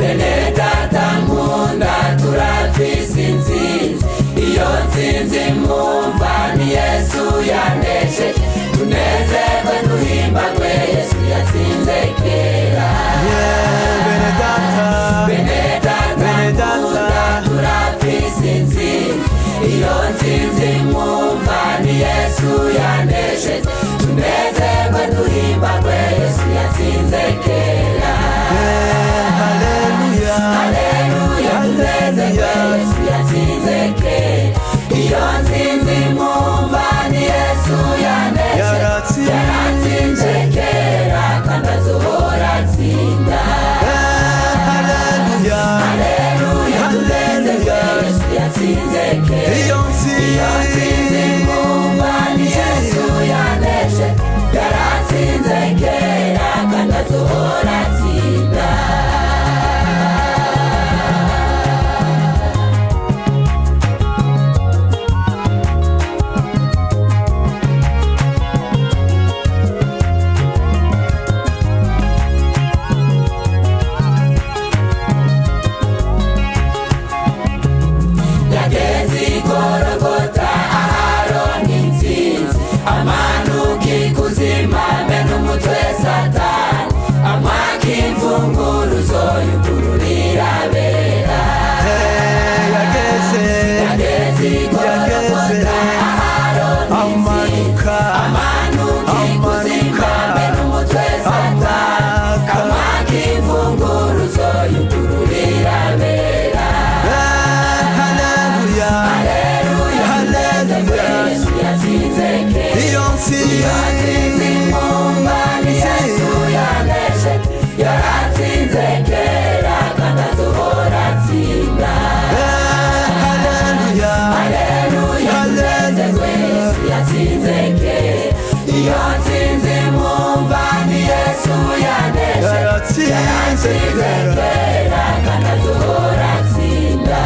bene data nkunda turafise intsinzi, iyo ntsinzi mwumva ni Yesu yanesheje, tunezerwe duhimbagwe Yesu yatsinze kera. bene data nkunda turafise intsinzi, iyo ntsinzi mwumva ni Yesu yanesheje, tunezerwe duhimbagwe Yesu yatsinze kera. haleluya Haleluya, tunezerwe Yesu yatsinze kera, iyo ntsinzi mwumva ni Yesu yanesheje, yaratsinze kera kandi azohora atsinda. haleluya Haleluya, tunezerwe Yesu yatsinze kera, iyo ntsinzi mwumva ni Yesu yanesheje, yaratsinze kera kandi azohora atsinda. Yageze i Gologota aharonka intsinzi, amanuka ikuzimu amena umutwe Satani, amwaka imfunguruzo yugururira abera. Yageze i Gologota aharonka intsinzi, amanuka ikuzimu amena umutwe Satani, amwaka imfunguruzo yugururira abera. Yesu yatsinze kera, iyo ntsinzi mwumva ni Yesu yanesheje, yaratsinze kera kandi azohora atsinda. Haleluya, tunezerwe Yesu yatsinze kera, iyo ntsinzi mwumva ni Yesu yanesheje, yaratsinze kera kandi azohora atsinda.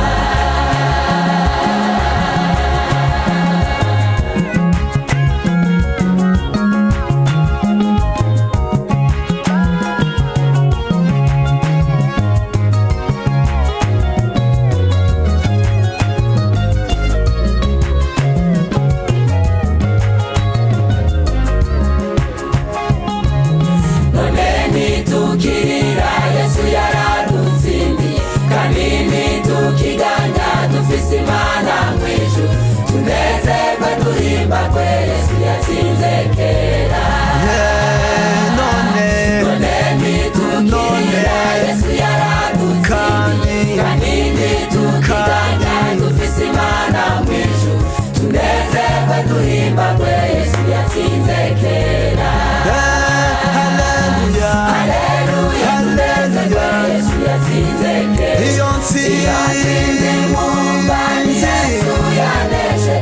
Tukirira Yesu yaradutsindiye, kandi nitukiganya dufise Imana mw'ijuru, tunezerwe duhimbagwe Yesu yatsinze kera. None nitukirira Yesu yaradutsindiye, kandi nitukiganya dufise Imana mw'ijuru, tunezerwe duhimbagwe Yesu yatsinze kera. Haleluya, tunezerwe Yesu yatsinze kera, iyo ntsinzi mwumva ni Yesu yanesheje,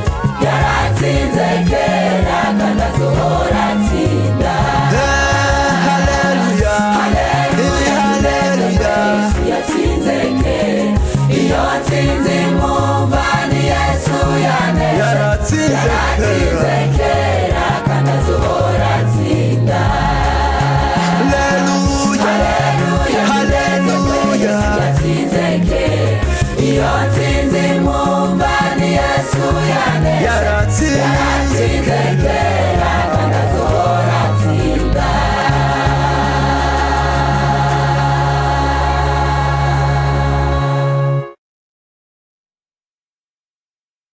yaratsinze kera kandi azohora atsinda. Haleluya, tunezerwe Yesu yatsinze kera, iyo ntsinzi mwumva ni Yesu yanesheje, yaratsinze kera.